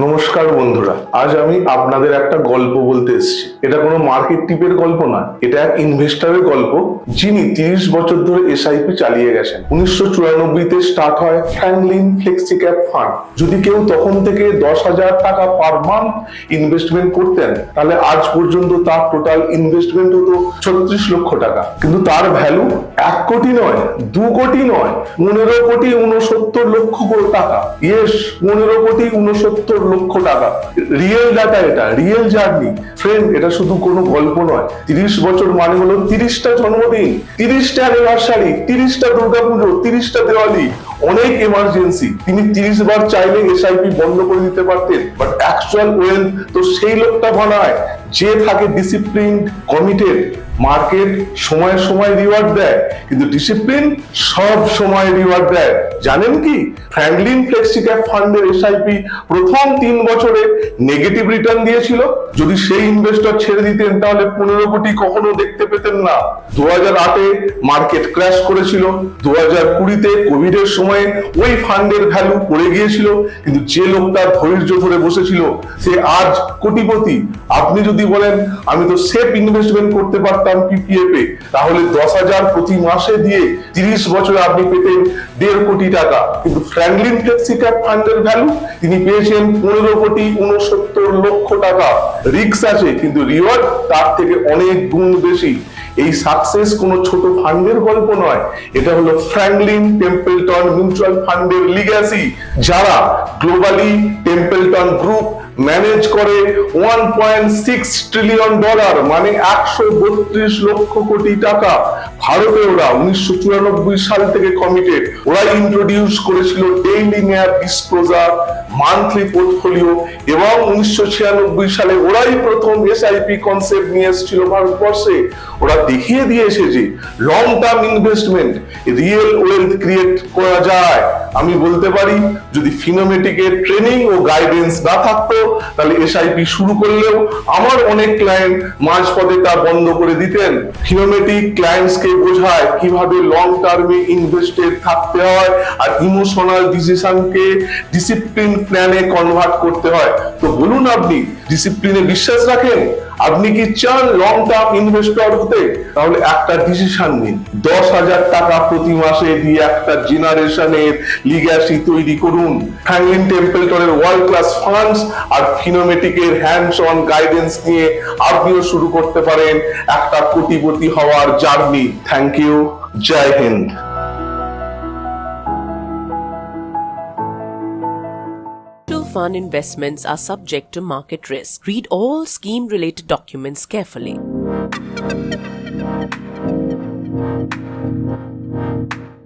নমস্কার বন্ধুরা, আজ আমি আপনাদের একটা গল্প বলতে এসেছি। এটা কোনো মার্কেট টিপের গল্প না, এটা এক ইনভেস্টরের গল্প যিনি 30 বছর ধরে এসআইপি চালিয়ে গেছেন। 1994-তে স্টার্ট হয় ফ্র্যাঙ্কলিন ফ্লেক্সি ক্যাপ ফান্ড। যদি কেউ তখন থেকে 10,000 টাকা পার মান্থ ইনভেস্টমেন্ট করতেন, তাহলে আজ পর্যন্ত তার টোটাল ইনভেস্টমেন্ট হতো 36 লক্ষ টাকা। কিন্তু তার ভ্যালু 1 কোটি নয়, 2 কোটি নয়, 15,69,00,000 টাকা। ইয়েস, 15,69,00,000 টাকা। রিয়েল ডাটা, এটা রিয়েল জার্নি ফ্রেন্ড। এটা শুধু কোনো গল্প নয়। 30 বছর মানে হলো 30টা জন্মদিন, 30টা অ্যানিভার্সারি, 30টা দুর্গাপুজো, 30টা দেওয়ালি, অনেক এমার্জেন্সি। তিনি 30 বার চাইলে এসআইপি বন্ধ করে দিতে পারতেন, বাট অ্যাকচুয়াল ওয়েলথ তো সেই লোকটা বানায় যে থাকে ডিসিপ্লিন, কমিটেড। মার্কেট সময় সময় রিওয়ার্ড দেয়, কিন্তু ডিসিপ্লিন সব সময় রিওয়ার্ড দেয়। জানেন কি, ফ্র্যাঙ্কলিন ফ্লেক্সি ক্যাপ ফান্ডের এসআইপি প্রথম 3 বছরে নেগেটিভ রিটার্ন দিয়েছিল। যদি সেই ইনভেস্টর ছেড়ে দিতেন, তাহলে 15 কোটি কখনো দেখতে পেতেন না। 2008-এ মার্কেট ক্র্যাশ করেছিল, 2020-তে কোভিড এর সময় ওই ফান্ডের ভ্যালু পড়ে গিয়েছিল, কিন্তু যে লোকটা ধৈর্য ধরে বসেছিল সে আজ কোটিপতি। আপনি যদি বলেন আমি তো সেফ ইনভেস্টমেন্ট করতে পারতাম পিপিএফ এ, তাহলে 10,000 প্রতি মাসে দিয়ে 30 বছরে আপনি পেতেন 1.5 কোটি টাকা। কিন্তু ফ্র্যাঙ্কলিন ফ্লেক্সি ক্যাপ ফান্ডের ভ্যালু তিনি পেয়েছেন 15,69,00,000 টাকা। রিস্ক আছে, কিন্তু রিওয়ার্ড তার থেকে অনেক গুণ বেশি। এই সাকসেস কোনো ছোট ফান্ডের গল্প নয়, এটা হলো ফ্র্যাঙ্কলিন টেম্পলটন মিউচুয়াল ফান্ডের লিগ্যাসি, যারা গ্লোবালি টেম্পলটন গ্রুপ ম্যানেজ করে $1.6 ট্রিলিয়ন, মানে 132 লক্ষ কোটি টাকা। ভারতে ওরা 1994 সাল থেকে কমিটেড। ওরা ইন্ট্রোডিউস করেছিল daily nap disclosure, monthly portfolio, এবং 1996 সালে ওরাই প্রথম এসআইপি কনসেপ্ট নিয়ে এসেছিল ভারতবর্ষে। ওরা দেখিয়ে দিয়েছে যে long term investment real wealth create করা যায়। আমি বলতে পারি, যদি ফিনোমেটিকের ট্রেনিং ও গাইডেন্স না থাকতো, তাহলে এসআইপি শুরু করলেও আমার অনেক ক্লায়েন্ট মাঝপথে তা বন্ধ করে দিতেন। ফিনোমেটিক ক্লায়েন্টসকে বোঝায় কিভাবে লং টার্মে ইনভেস্টেড থাকতে হয় আর ইমোশনাল ডিসিশনকে ডিসিপ্লিন প্ল্যানে কনভার্ট করতে হয়। তো বলুন, আপনি ডিসিপ্লিনে বিশ্বাস রাখেন? আপনি কি চান লং টার্ম ইনভেস্টর হতে? তাহলে একটা ডিসিশন নিন। 10,000 টাকা প্রতি মাসে দিয়ে একটা জেনারেশনের লিগ্যাসি তৈরি করুন। ফ্র্যাঙ্কলিন টেম্পলটনের ওয়ার্ল্ড ক্লাস ফান্ডস আর ফিনোমেটিকের হ্যান্ডস অন গাইডেন্স নিয়ে আপনিও শুরু করতে পারেন একটা কোটিপতি হওয়ার জার্নি। Thank you. জয় হিন্দ। Mutual fund investments are subject to market risk. Read all scheme-related documents carefully.